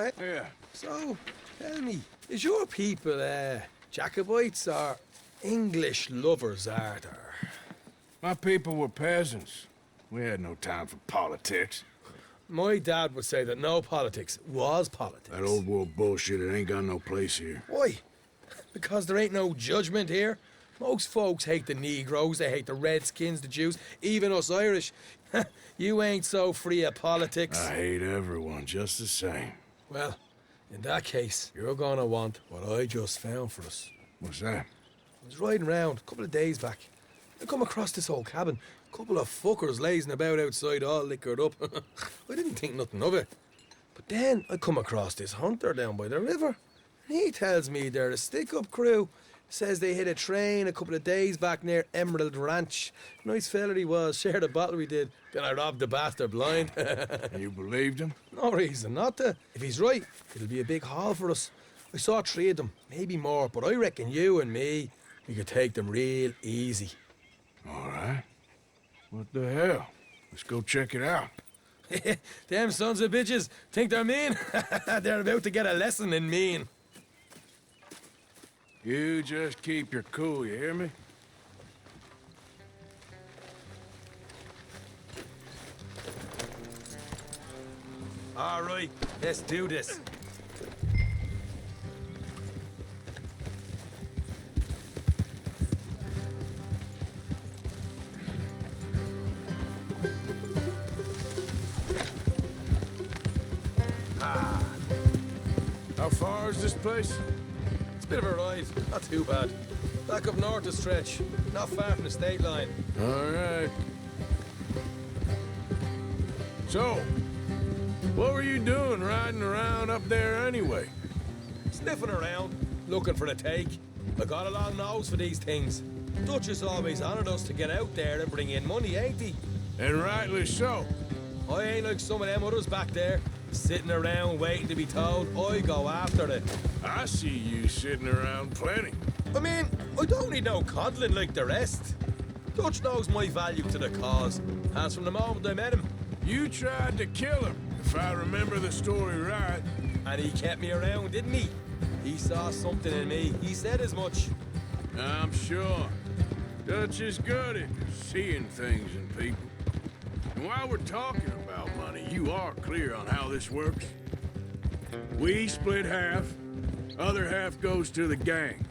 Right. Yeah. So, tell me, is your people, Jacobites or English lovers, are there? My people were peasants. We had no time for politics. My dad would say that no politics was politics. That old world bullshit, it ain't got no place here. Why? Because there ain't no judgment here. Most folks hate the Negroes, they hate the Redskins, the Jews, even us Irish. You ain't so free of politics. I hate everyone just the same. Well, in that case, you're gonna want what I just found for us. What's that? I was riding around a couple of days back. I come across this old cabin. A couple of fuckers lazing about outside all liquored up. I didn't think nothing of it. But then I come across this hunter down by the river. And he tells me they're a stick-up crew. Says they hit a train a couple of days back near Emerald Ranch. Nice fella he was, shared a bottle we did. Then I robbed the bastard blind. You believed him? No reason not to. If he's right, it'll be a big haul for us. I saw 3 of them, maybe more, but I reckon you and me, we could take them real easy. All right. What the hell? Let's go check it out. Them sons of bitches think they're mean. They're about to get a lesson in mean. You just keep your cool, you hear me? All right, let's do this. How far is this place? It's a bit of a ride, not too bad. Back up north a stretch, not far from the state line. All right. So, what were you doing riding around up there anyway? Sniffing around, looking for the take. I got a long nose for these things. Dutch has always honoured us to get out there and bring in money, ain't he? And rightly so. I ain't like some of them others back there, sitting around waiting to be told. I go after it. I see you sitting around plenty. I mean, I don't need no coddling like the rest. Dutch knows my value to the cause, as from the moment I met him. You tried to kill him, if I remember the story right. And he kept me around, didn't he? He saw something in me. He said as much. I'm sure. Dutch is good at seeing things in people. And while we're talking about money, you are clear on how this works? We split half, other half goes to the gang.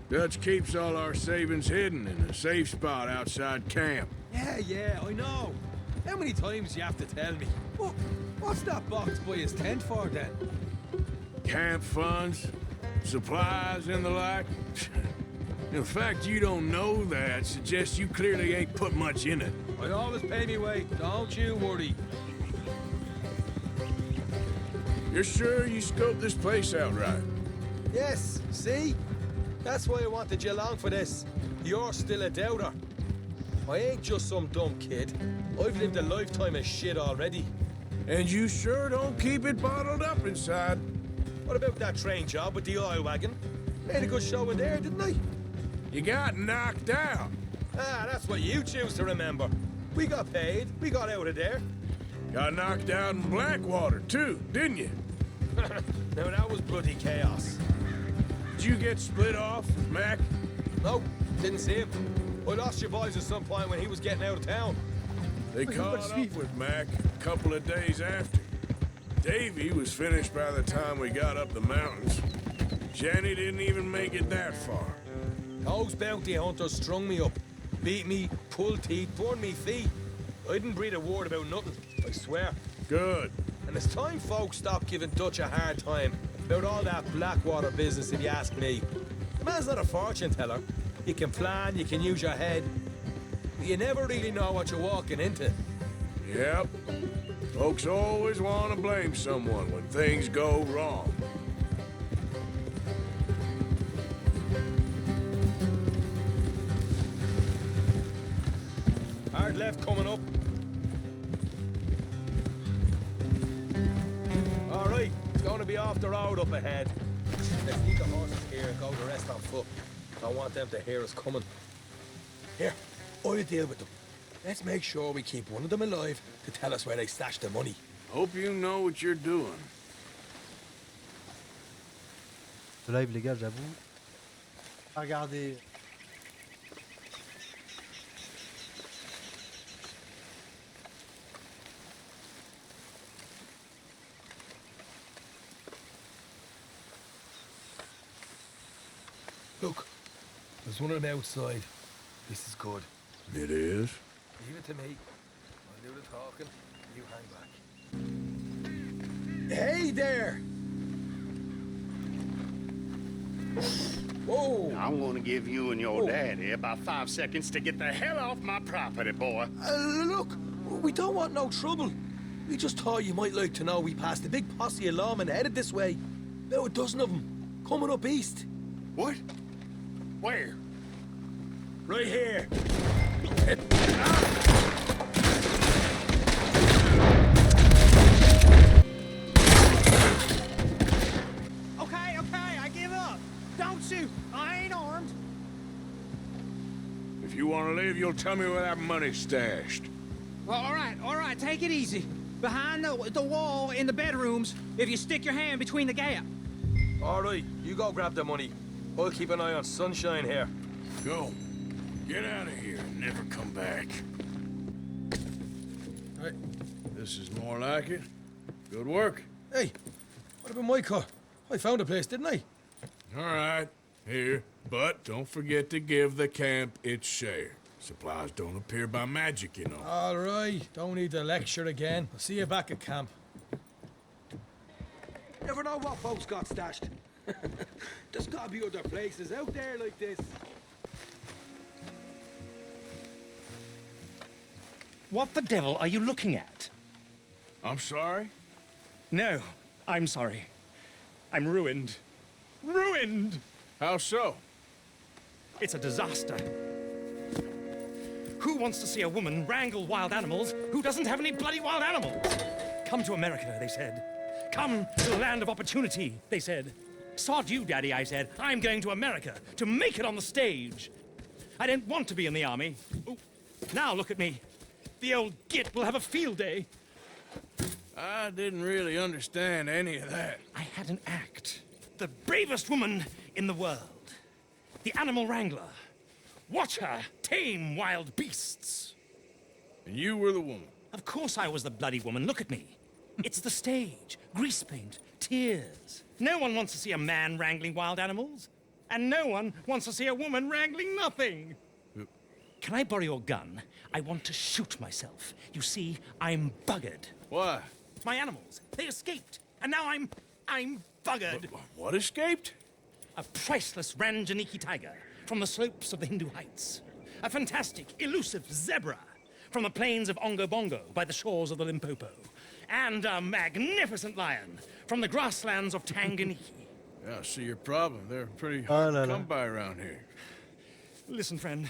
Dutch keeps all our savings hidden in a safe spot outside camp. Yeah, I know. How many times do you have to tell me? What's that box by his tent for, then? Camp funds, supplies, and the like. The fact you don't know that suggests you clearly ain't put much in it. I always pay me way, don't you worry. You're sure you scoped this place out right? Yes, see? That's why I wanted you along for this. You're still a doubter. I ain't just some dumb kid. I've lived a lifetime of shit already. And you sure don't keep it bottled up inside. What about that train job with the oil wagon? Made a good show in there, didn't I? You got knocked out. Ah, that's what you choose to remember. We got paid. We got out of there. Got knocked out in Blackwater, too, didn't you? Now, that was bloody chaos. Did you get split off, Mac? No, didn't see him. I lost your boys at some point when he was getting out of town. They caught up with Mac a couple of days after. Davy was finished by the time we got up the mountains. Jenny didn't even make it that far. Those bounty hunters strung me up, beat me, pulled teeth, burned me feet. I didn't breathe a word about nothing, I swear. Good. And it's time folks stop giving Dutch a hard time about all that Blackwater business, if you ask me. The man's not a fortune teller. You can plan, you can use your head. But you never really know what you're walking into. Yep. Folks always want to blame someone when things go wrong. Hard left coming up. All right, it's going to be off the road up ahead. Let's leave the horses here and go the rest on foot. Don't want them to hear us coming. Here, I'll deal with them. Let's make sure we keep one of them alive to tell us where they stashed the money. Hope you know what you're doing. ce live, les gars, j'avoue. Regardez. Look, there's one on the outside. This is good. It is? Leave it to me. I'll do the talking. You hang back. Hey there! Whoa! I'm gonna give you and your daddy about 5 seconds to get the hell off my property, boy. Look, we don't want no trouble. We just thought you might like to know we passed a big posse of lawmen headed this way. About a dozen of them, coming up east. What? Where? Right here. Okay, I give up. Don't shoot. I ain't armed. If you want to leave, you'll tell me where that money's stashed. Well, all right, take it easy. Behind the wall in the bedrooms, if you stick your hand between the gap. All right, you go grab the money. I'll keep an eye on Sunshine here. Go. Get out of here and never come back. Right. This is more like it. Good work. Hey, what about my car? I found a place, didn't I? All right, here. But don't forget to give the camp its share. Supplies don't appear by magic, you know. All right, don't need the lecture again. I'll see you back at camp. Never know what folks got stashed. There's gotta be other places out there like this. What the devil are you looking at? I'm sorry? No, I'm sorry. I'm ruined. Ruined! How so? It's a disaster. Who wants to see a woman wrangle wild animals who doesn't have any bloody wild animals? Come to America, they said. Come to the land of opportunity, they said. Sod you, Daddy, I said. I'm going to America to make it on the stage. I didn't want to be in the army. Ooh, now look at me. The old git will have a field day. I didn't really understand any of that. I had an act. The bravest woman in the world. The animal wrangler. Watch her tame wild beasts. And you were the woman. Of course I was the bloody woman. Look at me. It's the stage. Grease paint. Tears. No one wants to see a man wrangling wild animals. And no one wants to see a woman wrangling nothing. Can I borrow your gun? I want to shoot myself. You see, I'm buggered. Why? My animals, they escaped. And now I'm buggered. What escaped? A priceless Ranjaniki tiger from the slopes of the Hindu Heights. A fantastic, elusive zebra from the plains of Ongo Bongo by the shores of the Limpopo. And a magnificent lion from the grasslands of Tanganyika. Yeah, I see your problem. They're pretty Oh, hard no, to no. come by around here. Listen, friend,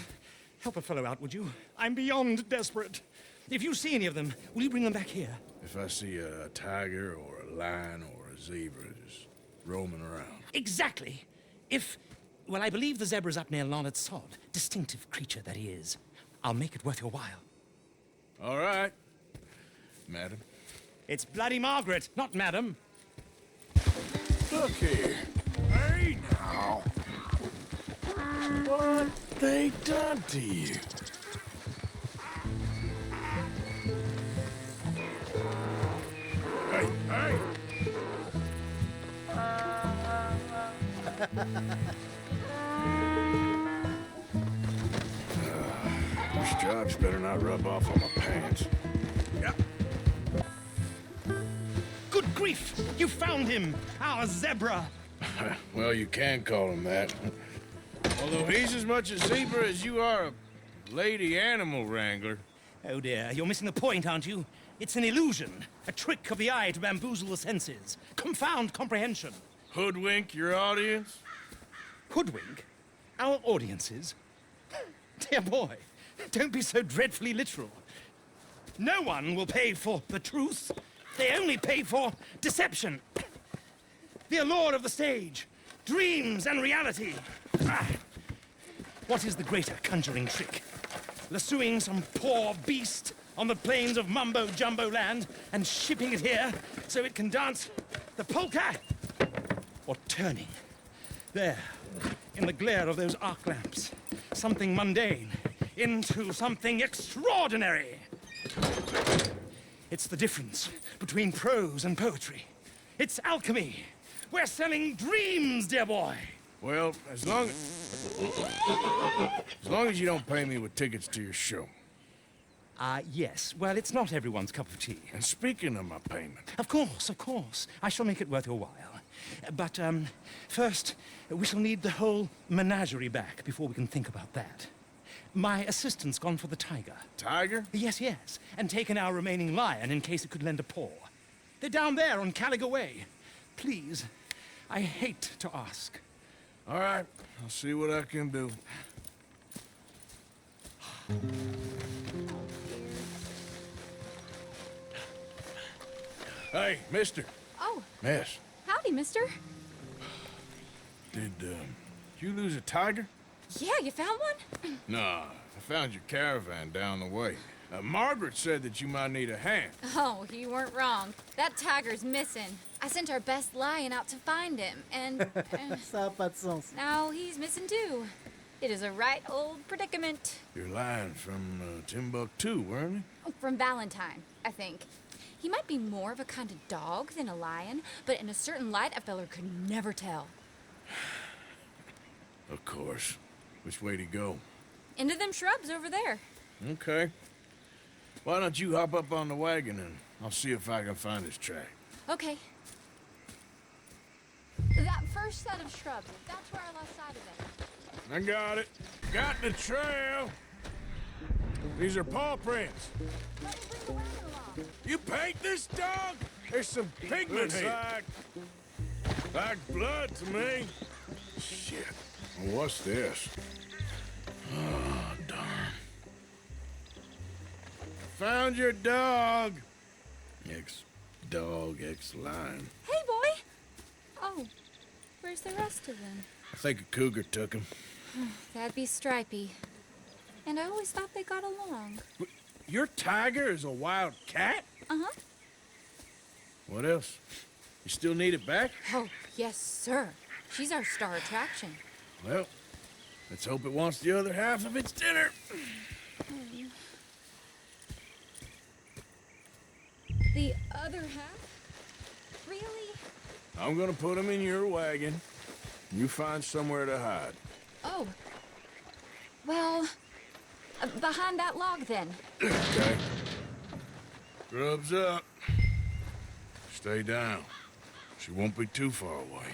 help a fellow out, would you? I'm beyond desperate. If you see any of them, will you bring them back here? If I see a tiger or a lion or a zebra just roaming around. Exactly. Well, I believe the zebra's up near Larned Sod. Distinctive creature that he is. I'll make it worth your while. All right, madam. It's Bloody Margaret, not Madam. Look here. Hey, now. What they done to you? Hey, hey! This job's better not rub off on my pants. Yep. Good grief! You found him! Our zebra! Well, you can call him that. Although he's as much a zebra as you are a lady animal wrangler. Oh dear, you're missing the point, aren't you? It's an illusion. A trick of the eye to bamboozle the senses. Confound comprehension. Hoodwink your audience? Hoodwink? Our audiences? Dear boy, don't be so dreadfully literal. No one will pay for the truth. They only pay for deception. The allure of the stage. Dreams and reality. Ah. What is the greater conjuring trick? Lassoing some poor beast on the plains of mumbo-jumbo land and shipping it here so it can dance the polka? Or turning There, in the glare of those arc lamps, something mundane into something extraordinary. It's the difference between prose and poetry. It's alchemy. We're selling dreams, dear boy. Well, as long as you don't pay me with tickets to your show. Yes. Well, it's not everyone's cup of tea. And speaking of my payment, Of course. I shall make it worth your while. But, first, we shall need the whole menagerie back before we can think about that. My assistant's gone for the tiger. Tiger? Yes, and taken our remaining lion in case it could lend a paw. They're down there on Caliga Way. Please, I hate to ask. All right, I'll see what I can do. Hey, mister. Oh, Miss, howdy, mister. did you lose a tiger? Yeah, you found one? Nah, I found your caravan down the way. Margaret said that you might need a hand. Oh, you weren't wrong. That tiger's missing. I sent our best lion out to find him, and Ça a pas de sens. now he's missing too. It is a right old predicament. Your lion from Timbuktu, weren't From Valentine, I think. He might be more of a kind of dog than a lion, but in a certain light, a feller could never tell. he? Of course. Which way to go? Into them shrubs over there. Okay. Why don't you hop up on the wagon and I'll see if I can find his track. Okay. That first set of shrubs, that's where I lost sight of it. I got it. Got the trail. These are paw prints. Let me bring the wagon along. You paint this dog? There's some pigment here. Like blood to me. Shit. Well, what's this? Oh, darn. Found your dog. Ex-dog, ex-lion. Hey, boy! Oh, where's the rest of them? I think a cougar took him. That'd be Stripey. And I always thought they got along. Your tiger is a wild cat? Uh-huh. What else? You still need it back? Oh, yes, sir. She's our star attraction. Well, let's hope it wants the other half of its dinner. The other half? Really? I'm gonna put him in your wagon. You find somewhere to hide. Oh. Well, behind that log, then. Okay. Grub's up. Stay down. She won't be too far away.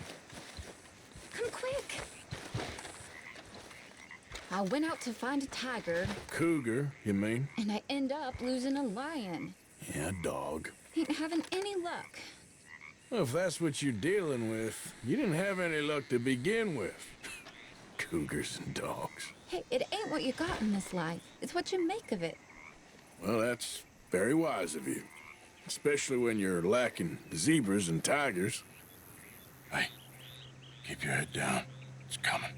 Come quick. I went out to find a tiger, Cougar, you mean? and I end up losing a lion. Yeah, dog. Ain't having any luck. Well, if that's what you're dealing with, you didn't have any luck to begin with. Cougars and dogs. Hey, it ain't what you got in this life. It's what you make of it. Well, that's very wise of you. Especially when you're lacking zebras and tigers. Hey, keep your head down. It's coming.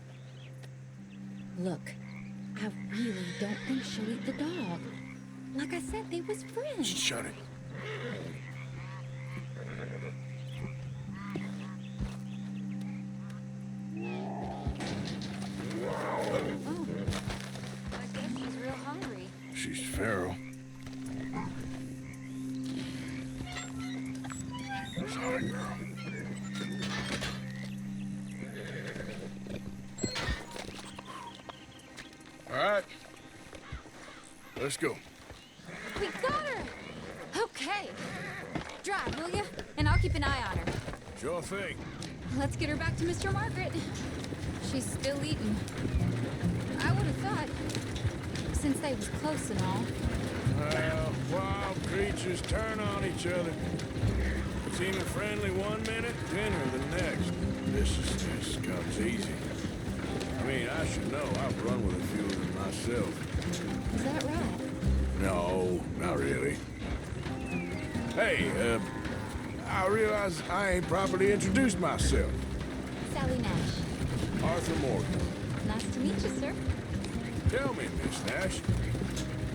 Look, I really don't think she'll eat the dog. Like I said, they was friends. Shut it. Oh, I guess he's real hungry. She's feral. Sorry, girl. All right. Let's go. We got her! Okay. Drive, will you? And I'll keep an eye on her. Sure thing. Let's get her back to Mr. Margaret. She's still eating. I would have thought, since they was close and all. Well, wild creatures turn on each other. Seeming friendly one minute, dinner the next. Viciousness comes easy. I mean, I should know. I've run with a few of them myself. Is that right? No, not really. Hey, I realize I ain't properly introduced myself. Sally Nash. Arthur Morgan. Nice to meet you, sir. Tell me, Miss Nash,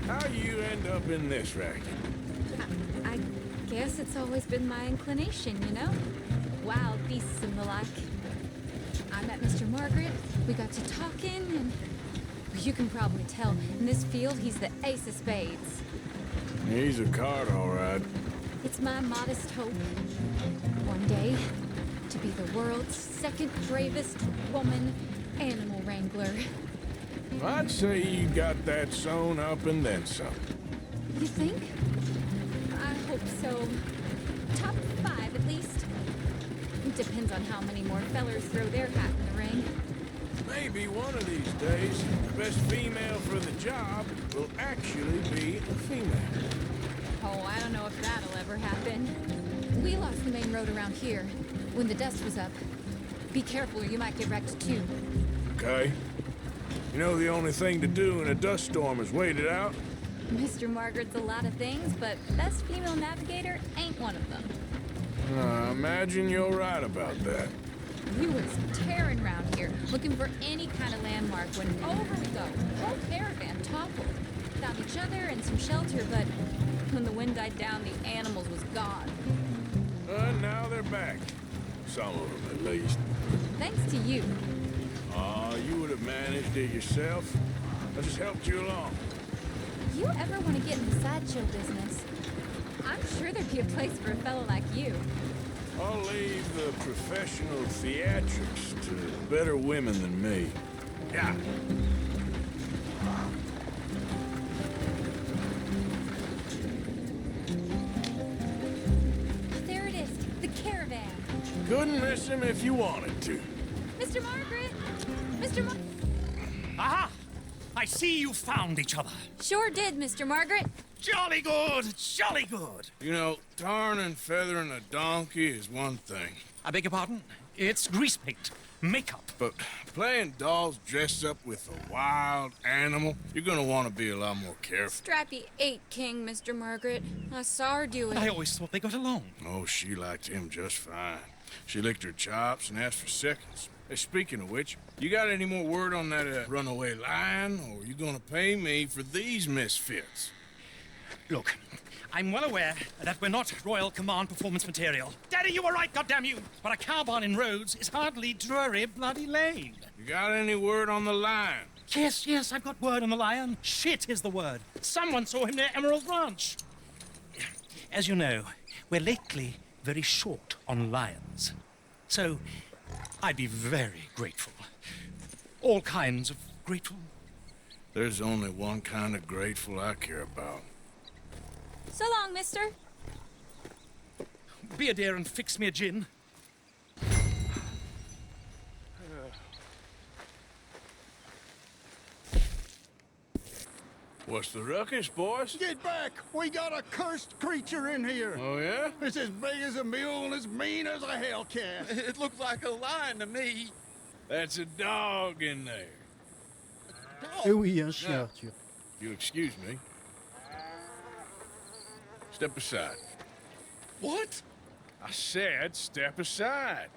how you end up in this racket? I guess it's always been my inclination, you know? Wild beasts and the like. I met Mr. Margaret. We got to talking, and you can probably tell, in this field, he's the ace of spades. He's a card, all right. It's my modest hope, one day, to be the world's second bravest woman animal wrangler. I'd say you got that sewn up and then some. You think? I hope so. Top 5, at least. It depends on how many more fellers throw their hat in the ring. Maybe one of these days, the best female for the job will actually be a female. Oh, I don't know if that'll ever happen. We lost the main road around here when the dust was up. Be careful or you might get wrecked too. Okay? You know the only thing to do in a dust storm is wait it out? Mr. Margaret's a lot of things, but best female navigator ain't one of them. I imagine you're right about that. We was tearing around here, looking for any kind of landmark when over we go. Whole caravan toppled. Found each other and some shelter, but when the wind died down, the animals was gone. Now they're back. Some of them, at least. Thanks to you. You would have managed it yourself. I just helped you along. If you ever want to get in the sideshow business, I'm sure there'd be a place for a fellow like you. I'll leave the professional theatrics to better women than me. Yeah. There it is, the caravan. Couldn't miss him if you wanted to. Mr. Margaret! Mr. Mar- Aha! I see you found each other. Sure did, Mr. Margaret. Jolly good, jolly good. You know, tarring and feathering a donkey is one thing. I beg your pardon? It's grease paint, makeup. But playing dolls dressed up with a wild animal, you're gonna want to be a lot more careful. Strappy ate King, Mr. Margaret. I saw her do it. I always thought they got along. Oh, she liked him just fine. She licked her chops and asked for seconds. Hey, speaking of which, you got any more word on that runaway lion, or are you gonna pay me for these misfits? Look, I'm well aware that we're not Royal Command performance material. Daddy, you were right, goddamn you! But a cow barn in Rhodes is hardly Drury Bloody Lane. You got any word on the lion? Yes, I've got word on the lion. Shit is the word. Someone saw him near Emerald Ranch. As you know, we're lately very short on lions. So, I'd be very grateful. All kinds of grateful. There's only one kind of grateful I care about. So long, mister. Be a dear and fix me a gin. What's the ruckus, boys? Get back! We got a cursed creature in here! Oh, yeah? It's as big as a mule and as mean as a hellcat. It looks like a lion to me. That's a dog in there. Eh oui, un chien, Arthur. You excuse me. Step aside. What? I said step aside.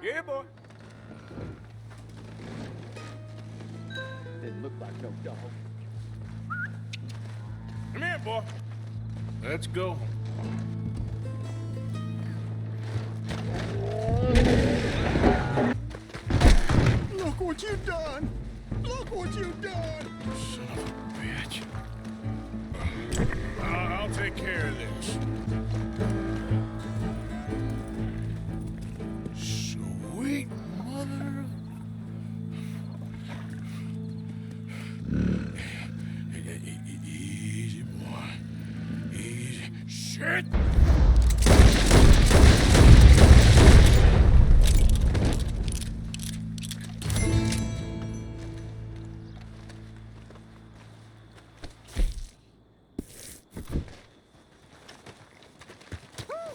Yeah, boy. Didn't look like no dog. Come here, boy. Let's go. Look what you done! Look what you done! Son of a bitch. I'll take care of this. Sweet mother. Easy, boy. Easy. Shit!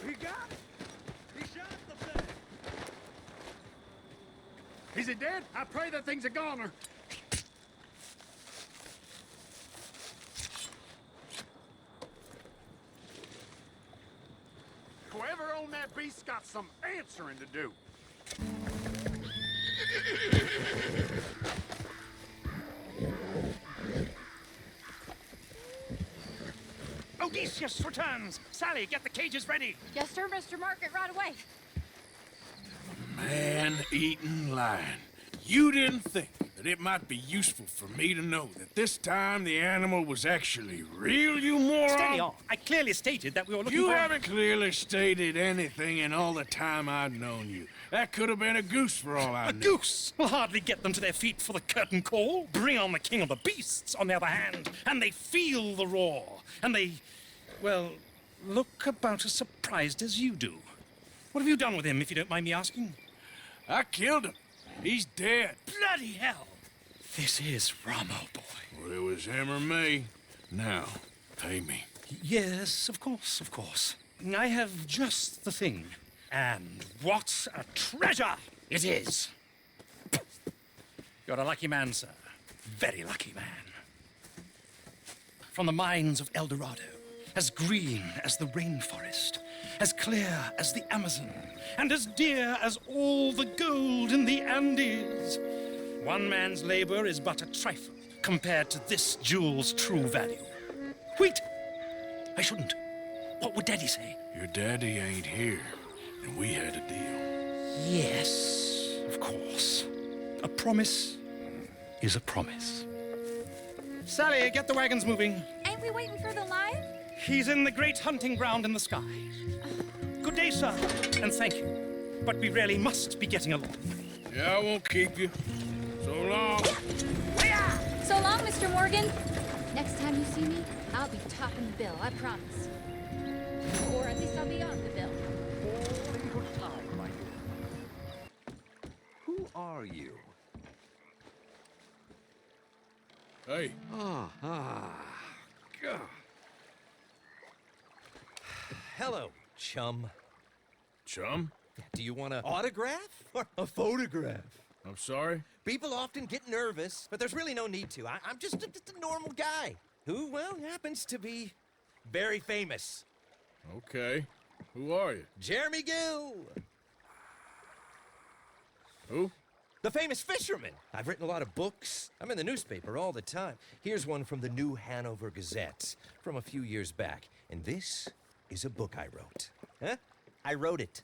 He got it! He shot the thing! Is it dead? I pray that thing's a goner. Whoever owned that beast's got some answering to do. Odysseus returns! Sally, get the cages ready! Yes, sir, Mr. Market, right away. Man-eating lion. You didn't think that it might be useful for me to know that this time the animal was actually real, you moron? Steady on. I clearly stated that we were looking You for... haven't clearly stated anything in all the time I've known you. That could have been a goose for all I A knew. goose will hardly get them to their feet for the curtain call. Bring on the king of the beasts, on the other hand, and they feel the roar. And they, well, look about as surprised as you do. What have you done with him, if you don't mind me asking? I killed him. He's dead. Bloody hell! This is Ramo, boy. Well, it was him or me. Now, pay me. Yes, of course, of course. I have just the thing. And what a treasure it is! You're a lucky man, sir. Very lucky man. From the mines of El Dorado, as green as the rainforest, as clear as the Amazon, and as dear as all the gold in the Andes. One man's labor is but a trifle compared to this jewel's true value. Wait! I shouldn't. What would Daddy say? Your daddy ain't here, and we had a deal. Yes, of course. A promise is a promise. Sally, get the wagons moving. Ain't we waiting for the lion? He's in the great hunting ground in the sky. Good day, sir, and thank you. But we really must be getting along. Yeah, I won't keep you. So long. So long, Mr. Morgan. Next time you see me, I'll be topping the bill, I promise. Or at least I'll be on the bill. Who are you? Hey, God. Hello, chum. chum? Do you want an autograph or a photograph? I'm sorry? People often get nervous, but there's really no need to. I'm just a normal guy who, well, happens to be very famous. Okay. Who are you? Jeremy Gill, Who? the famous fisherman. I've written a lot of books. I'm in the newspaper all the time. Here's one from the New Hanover Gazette from a few years back. And this is a book I wrote. Huh? I wrote it.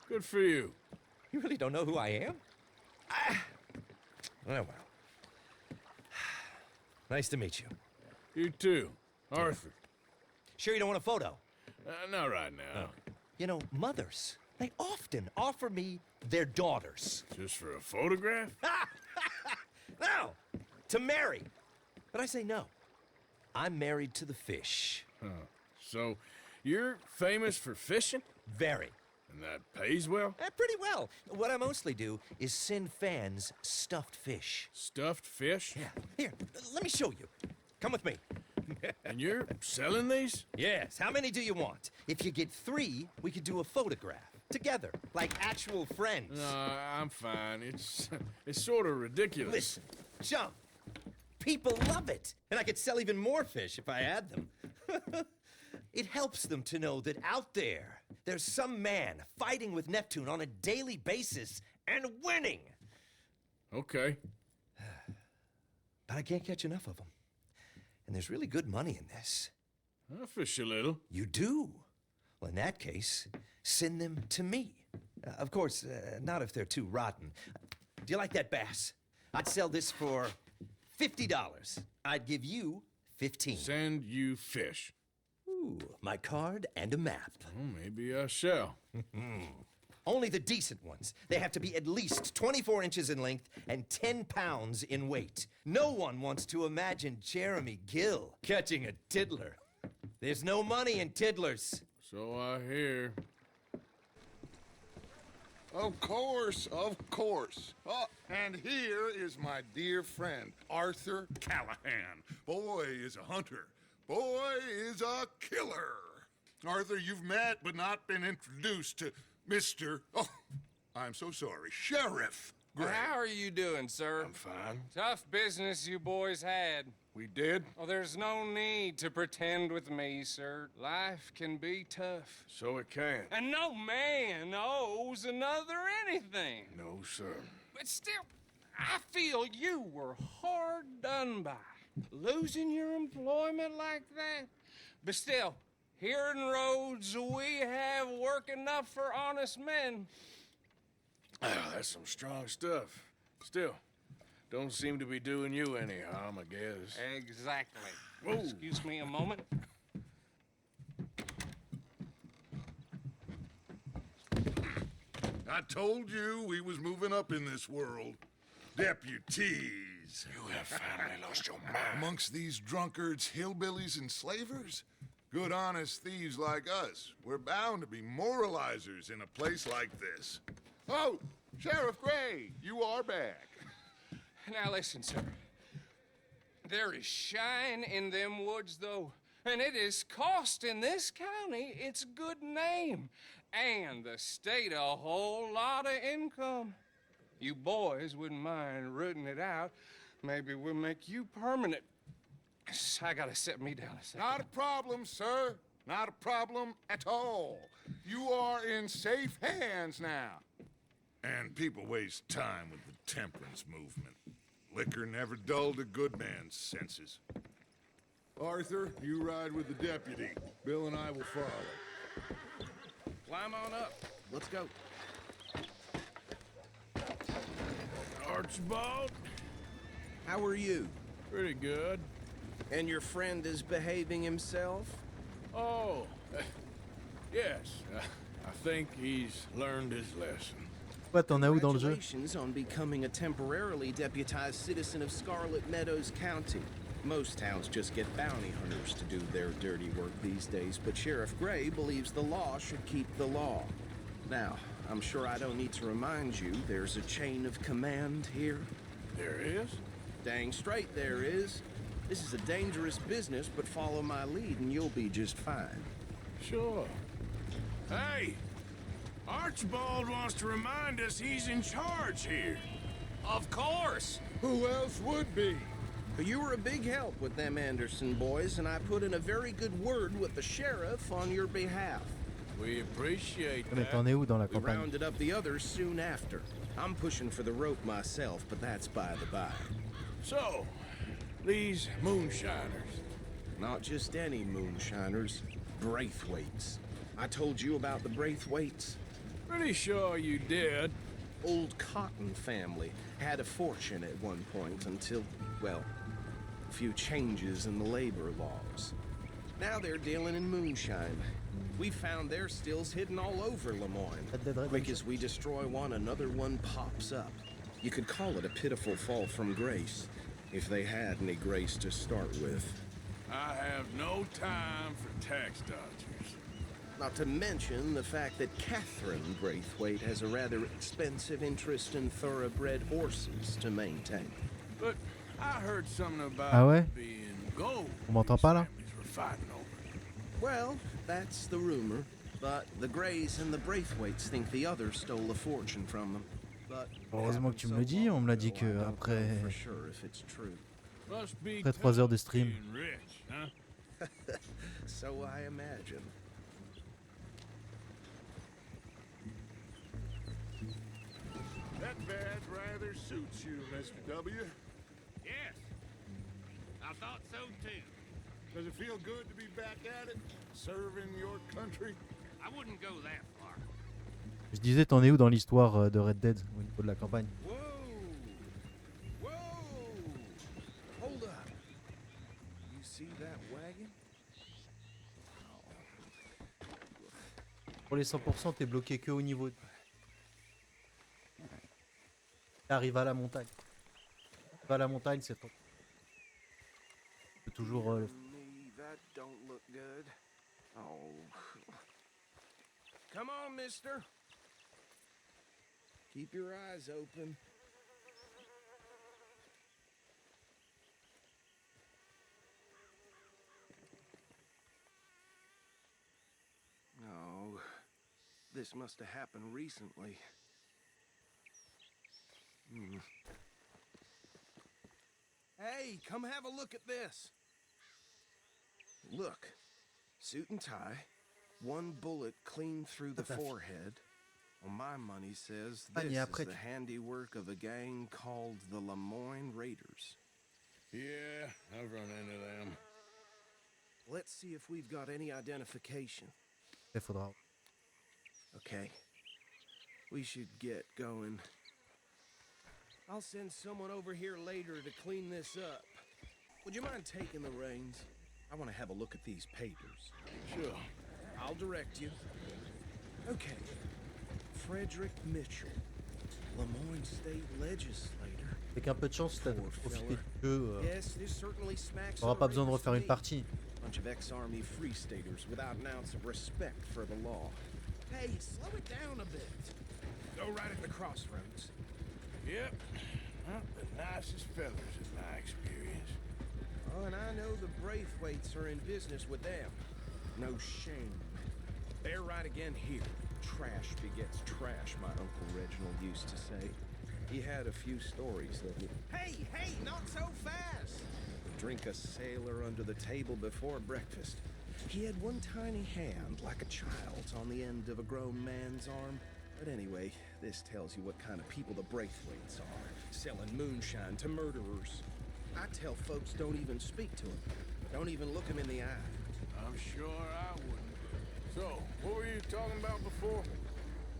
Good for you. You really don't know who I am? Oh, well. Nice to meet you. You too. Arthur. Sure you don't want a photo? Not right now. You know, mothers, they often offer me their daughters. Just for a photograph? No, to marry. But I say no. I'm married to the fish. Huh. So, you're famous for fishing? Very. And that pays well? Pretty well. What I mostly do is send fans stuffed fish. Stuffed fish? Yeah. Here, let me show you. Come with me. And you're selling these? Yes. How many do you want? If you get 3, we could do a photograph. Together, like actual friends. No, I'm fine. It's sort of ridiculous. Listen, chum, people love it. And I could sell even more fish if I had them. It helps them to know that out there's some man fighting with Neptune on a daily basis and winning. Okay. But I can't catch enough of them. And there's really good money in this. I'll fish a little. You do? Well, in that case, send them to me. Of course, not if they're too rotten. Do you like that bass? I'd sell this for $50. I'd give you 15. Send you fish. Ooh, my card and a map. Well, maybe I shall. Only the decent ones. They have to be at least 24 inches in length and 10 pounds in weight. No one wants to imagine Jeremy Gill catching a tiddler. There's no money in tiddlers. So I hear. Of course, of course. Oh, and here is my dear friend, Arthur Callahan. Boy is a hunter. Boy is a killer. Arthur, you've met but not been introduced to Mr. Oh, I'm so sorry, Sheriff Gray. How are you doing, sir? I'm fine. Tough business you boys had. We did? Oh, there's no need to pretend with me, sir. Life can be tough. So it can. And no man owes another anything. No, sir. But still, I feel you were hard done by, losing your employment like that. But still, here in Rhodes, we have work enough for honest men. Ah, that's some strong stuff. Still, don't seem to be doing you any harm, I guess. Exactly. Whoa. Excuse me a moment. I told you we was moving up in this world. Deputies. You have finally lost your mind. Amongst these drunkards, hillbillies, and slavers? Good honest thieves like us. We're bound to be moralizers in a place like this. Oh, Sheriff Gray, you are back. Now listen, sir. There is shine in them woods, though, and it is costing this county its good name and the state a whole lot of income. You boys wouldn't mind rooting it out. Maybe we'll make you permanent. I gotta sit me down a second. Not a problem, sir. Not a problem at all. You are in safe hands now. And people waste time with the temperance movement. Liquor never dulled a good man's senses. Arthur, you ride with the deputy. Bill and I will follow. Climb on up. Let's go. Archibald? How are you? Pretty good. And your friend is behaving himself? Oh, yes. I think he's learned his lesson. Ouais, t'en as où dans le jeu? Congratulations on becoming a temporarily deputized citizen of Scarlet Meadows County. Most towns just get bounty hunters to do their dirty work these days, but Sheriff Gray believes the law should keep the law. Now, I'm sure I don't need to remind you there's a chain of command here. There is? Dang straight there is. This is a dangerous business, but follow my lead and you'll be just fine. Sure. Hey! Archibald wants to remind us he's in charge here. Of course! Who else would be? You were a big help with them Anderson boys, and I put in a very good word with the sheriff on your behalf. We appreciate Mais that. t'en es où dans la We campagne? rounded up the others soon after. I'm pushing for the rope myself, but that's by the by. So, these moonshiners. Not just any moonshiners, Braithwaites. I told you about the Braithwaites. Pretty sure you did. Old Cotton family had a fortune at one point until, well, a few changes in the labor laws. Now they're dealing in moonshine. We found their stills hidden all over Lemoyne. Quick as we destroy one, another one pops up. You could call it a pitiful fall from grace, if they had any grace to start with. I have no time for tax dodgers. Not to mention the fact that Catherine Braithwaite has a rather expensive interest in thoroughbred horses to maintain. But I heard something about Ah ouais? being gold. On m'entend pas là? Families were fighting over. Well, that's the rumor. But the Greys and the Braithwaites think the others stole a fortune from them. But Heureusement que tu me le dis, on me l'a dit que après, for sure if it's true. Must be après 3 heures de stream. being rich, huh? So I imagine. That badge rather suits you, Mr. W. Yes, I thought so too. Does it feel good to be back at it? Serving your country? I wouldn't go that far. Je disais, t'en es où dans l'histoire de Red Dead au niveau de la campagne? Whoa! Whoa! Hold up. You see that wagon? Pour les 100%, t'es bloqué que au niveau. T'arrives à la montagne. Pas à la montagne, c'est ton. Tu peux toujours. Me, that don't look good. Oh. Come on, mister. Keep your eyes open. Oh, this must have happened recently. Hey, come have a look at this. Look, suit and tie, one bullet clean through the forehead, Well, my money says Ah, this mais is après, the handiwork of a gang called the Lemoyne Raiders. Yeah, I've run into them. Let's see if we've got any identification. Il faudra. Okay. We should get going. I'll send someone over here later to clean this up. Would you mind taking the reins? I want to have a look at these papers. Sure. I'll direct you. Okay. Frederick Mitchell, Lemoyne State Legislator. Avec un peu de chance, t'as profité du jeu. Yes, this certainly smacks. T'auras pas besoin de refaire une partie. Bunch of ex-army free staters without an ounce of respect for the law. Hey, slow it down a bit. Go right at the crossroads. Yep. Not the nicest fellas in my experience. Oh, and I know the Braithwaites are in business with them. No shame. They're right again here. Trash begets trash, my Uncle Reginald used to say. He had a few stories that would... Hey, not so fast! Drink a sailor under the table before breakfast. He had one tiny hand, like a child's, on the end of a grown man's arm. But anyway, this tells you what kind of people the Braithwaites are, selling moonshine to murderers. I tell folks don't even speak to them. Don't even look them in the eye. I'm sure I wouldn't. So, what were you talking about before?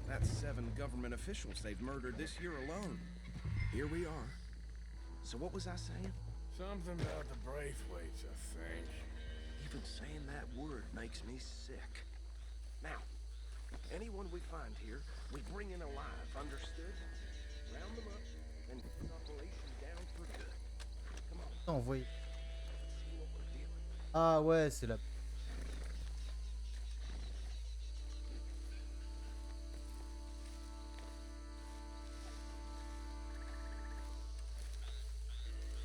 That's 7 government officials they've murdered this year alone. Here we are. So what was I saying? Something about the Braithwaites, I think. Even saying that word makes me sick. Now, anyone we find here, we bring in alive, understood? Round them up, and put the operation down for good. Come on. Envoyé. Ah ouais, c'est la...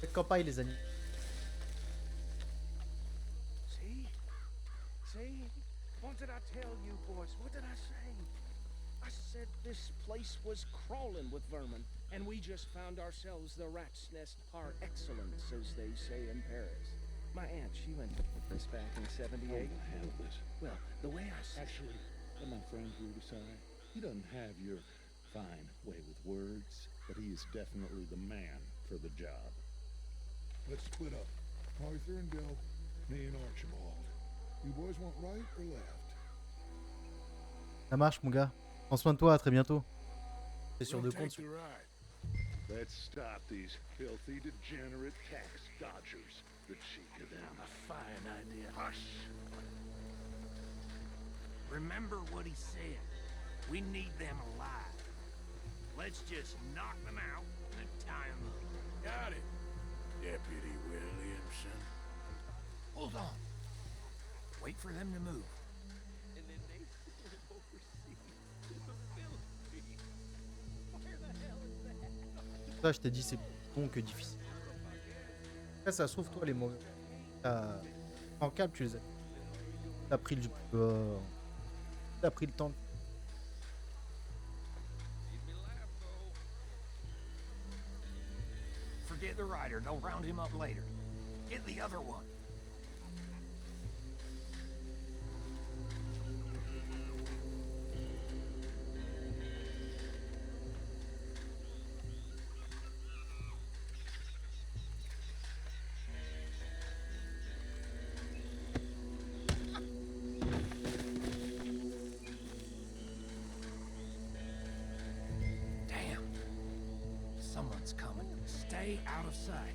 Faites campagne les amis. See? What did I tell you, boys? What did I say? I said this place was crawling with vermin, and we just found ourselves the rat's nest par excellence, as they say in Paris. My aunt, she went to this back in '78. Well, the way I see Actually, let my friend Drew decide. He doesn't have your fine way with words, but he is definitely the man for the job. Let's split up. Arthur and Bill, me and Archibald. You boys want right or left? Ça marche mon gars. Prends soin de toi, à très bientôt. C'est sur We'll deux comptes. take the ride. Let's stop these filthy, degenerate tax dodgers. The cheek of them. A fine idea. Hush. Remember what he said. We need them alive. Let's just knock them out and tie them up. Got it, Deputy Williamson. Hold on. Wait for them to move. And then they oversee the filthy. Where the hell is that? Ça, je t'ai dit, c'est bon que difficile. Après, ça se trouve, toi, les mauvais. En câble, tu les as. T'as pris le. T'as pris le temps. Forget the rider. They'll round him up later. Get the other one. Damn. Someone's coming. Stay out of sight.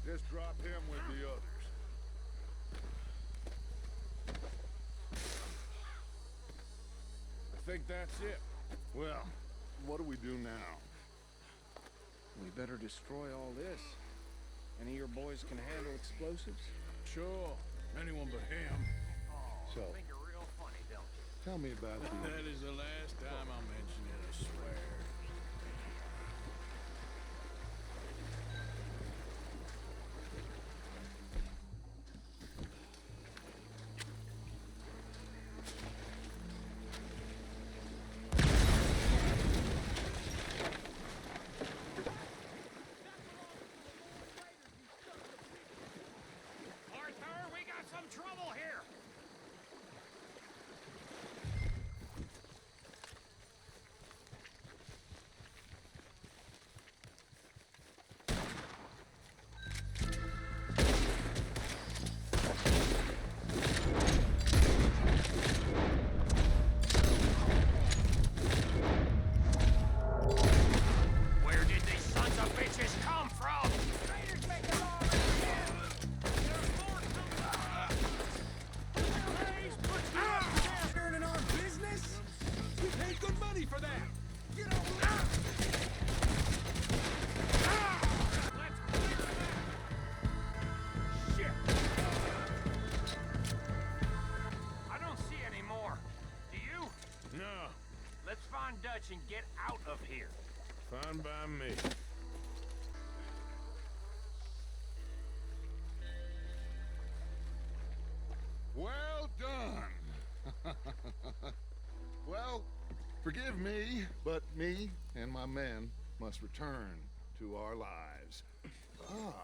Just drop him with the others. I think that's it. Well, what do we do now? We better destroy all this. Any of your boys can handle explosives? Sure, anyone but him. So, Think you're real funny, don't you? tell me about the... That is the last time I'm mentioning a Dutch and get out of here. Fine by me. Well done. Well, forgive me, but me and my men must return to our lives. Ah.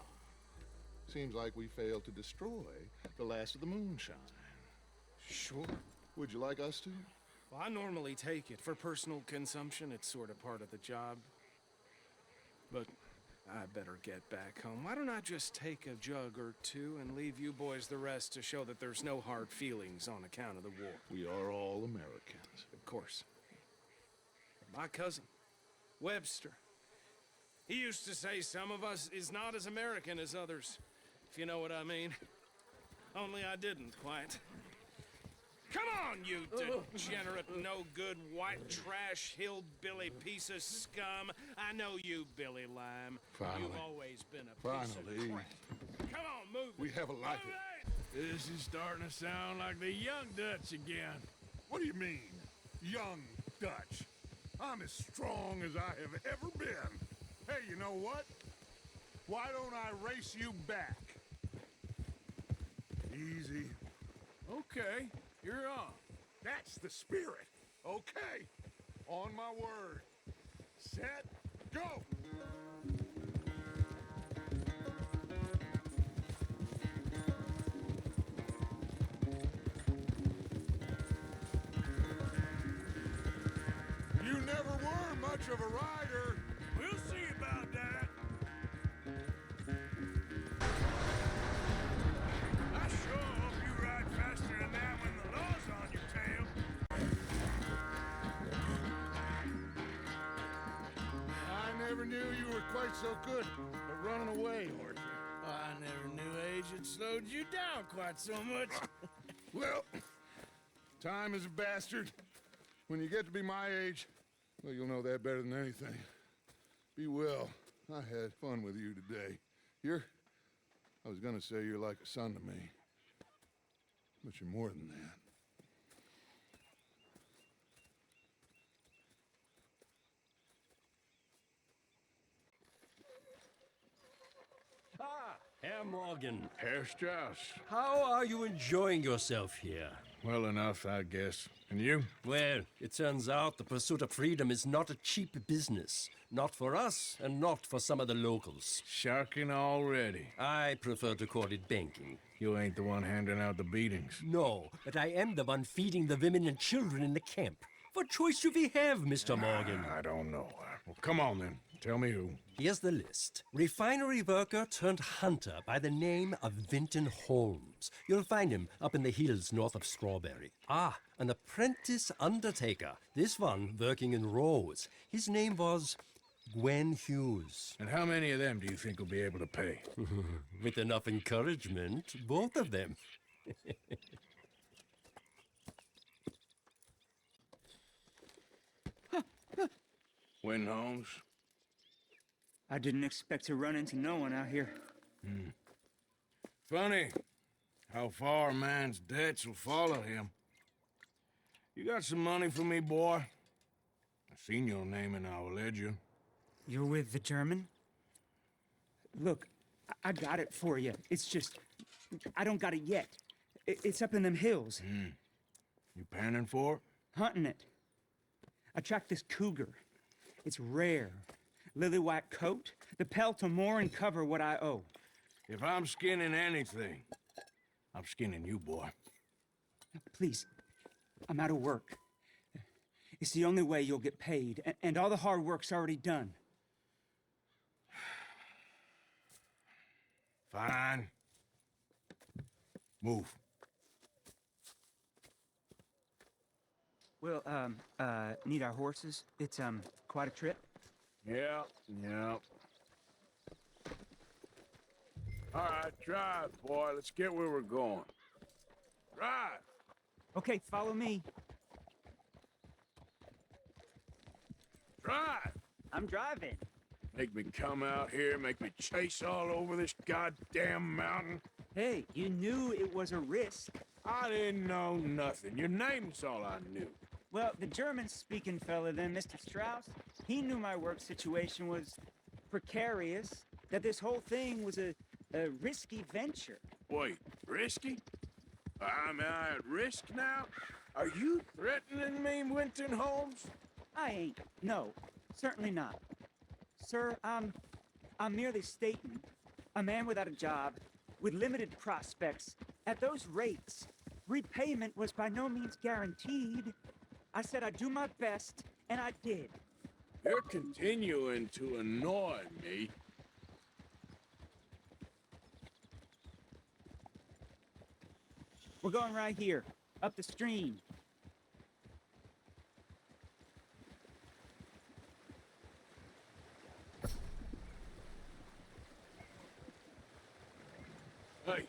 Seems like we failed to destroy the last of the moonshine. Sure. Would you like us to? Well, I normally take it for personal consumption. It's sort of part of the job. But I better get back home. Why don't I just take a jug or two and leave you boys the rest to show that there's no hard feelings on account of the war? We are all Americans. Of course. My cousin, Webster, he used to say some of us is not as American as others, if you know what I mean. Only I didn't quite. Come on, you degenerate, no-good, white trash, hillbilly piece of scum. I know you, Billy Lime. Finally. You've always been a piece of Finally. crap. Come on, move it. We have a life. This is starting to sound like the young Dutch again. What do you mean, young Dutch? I'm as strong as I have ever been. Hey, you know what? Why don't I race you back? Easy. Okay, you're on. That's the spirit. Okay. On my word. Set, go! You never were much of a rider. We'll see about that. I sure hope you ride faster than that when the law's on your tail. I never knew you were quite so good at running away, Arthur. I never knew age had slowed you down quite so much. Well, time is a bastard. When you get to be my age, well, you'll know that better than anything. Be well. I had fun with you today. I was gonna say you're like a son to me. But you're more than that. Ah, Herr Morgan. Herr Strauss. How are you enjoying yourself here? Well enough, I guess. And you? Well, it turns out the pursuit of freedom is not a cheap business. Not for us, and not for some of the locals. Sharking already. I prefer to call it banking. You ain't the one handing out the beatings. No, but I am the one feeding the women and children in the camp. What choice do we have, Mr. Morgan? I don't know. Well, come on then. Tell me who. Here's the list. Refinery worker turned hunter by the name of Vinton Holmes. You'll find him up in the hills north of Strawberry. Ah, an apprentice undertaker. This one working in Rose. His name was Gwen Hughes. And how many of them do you think will be able to pay? With enough encouragement, both of them. Win, Holmes. I didn't expect to run into no one out here. Funny how far a man's debts will follow him. You got some money for me, boy? I seen your name in our ledger. You're with the German? Look, I got it for you. It's just, I don't got it yet. It's up in them hills. You panning for it? Hunting it. I tracked this cougar. It's rare. Lily white coat, the pelt to more and cover what I owe. If I'm skinning anything, I'm skinning you, boy. Please, I'm out of work. It's the only way you'll get paid, and all the hard work's already done. Fine. Move. Well, need our horses? It's, quite a trip. Yeah. All right, drive, boy. Let's get where we're going. Drive. Okay, follow me. Drive. I'm driving. Make me come out here, make me chase all over this goddamn mountain. Hey, you knew it was a risk. I didn't know nothing. Your name's all I knew. Well, the German-speaking fella then, Mr. Strauss, he knew my work situation was precarious, that this whole thing was a risky venture. Wait, risky? Am I at risk now? Are you threatening me, Winton Holmes? I ain't. No, certainly not. Sir, I'm merely stating, a man without a job, with limited prospects, at those rates, repayment was by no means guaranteed. I said I'd do my best, and I did. You're continuing to annoy me. We're going right here, up the stream. Hey,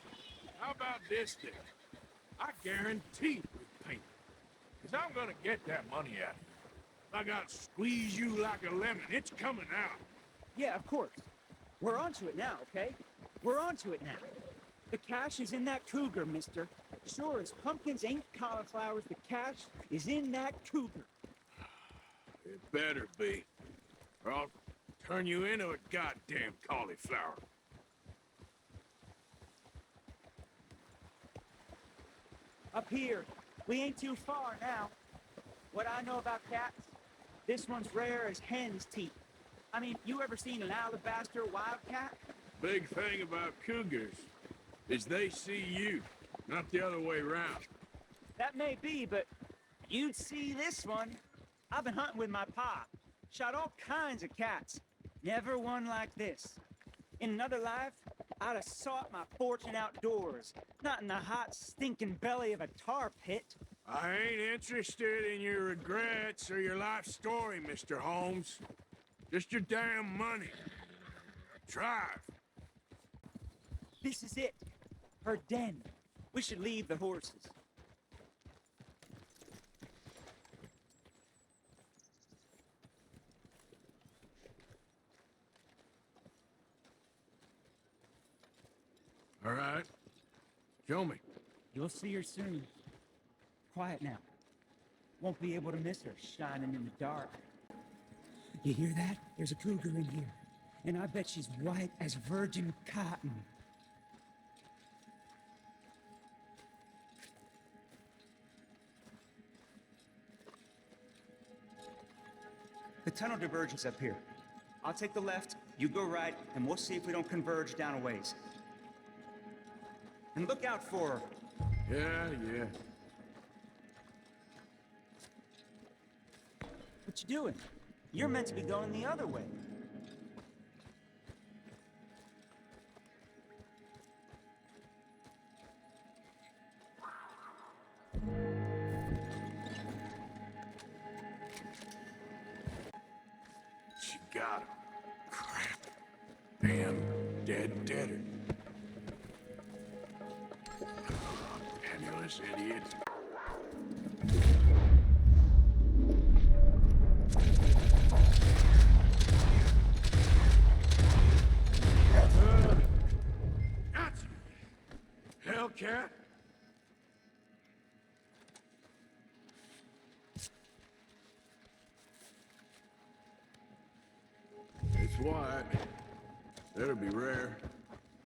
how about this then? I guarantee repayment. Because I'm gonna get that money out of you. I gotta squeeze you like a lemon. It's coming out. Yeah, of course. We're onto it now, okay? We're onto it now. The cash is in that cougar, mister. Sure as pumpkins ain't cauliflowers, the cash is in that cougar. It better be. Or I'll turn you into a goddamn cauliflower. Up here. We ain't too far now. What I know about cats, this one's rare as hen's teeth. I mean, you ever seen an alabaster wildcat? Big thing about cougars is they see you, not the other way around. That may be, but you'd see this one. I've been hunting with my pa. Shot all kinds of cats. Never one like this. In another life, I'd have sought my fortune outdoors, not in the hot, stinking belly of a tar pit. I ain't interested in your regrets or your life story, Mr. Holmes. Just your damn money. Drive. This is it. Her den. We should leave the horses. All right. Show me. You'll see her soon. Quiet now. Won't be able to miss her shining in the dark. You hear that? There's a cougar in here. And I bet she's white as virgin cotton. The tunnel diverges up here. I'll take the left, you go right, and we'll see if we don't converge down a ways. And look out for her. Yeah. What you doing? You're meant to be going the other way. She got him. Crap. Damn, deader. Penniless idiot. Gotcha! Hellcat? It's white. That'll be rare.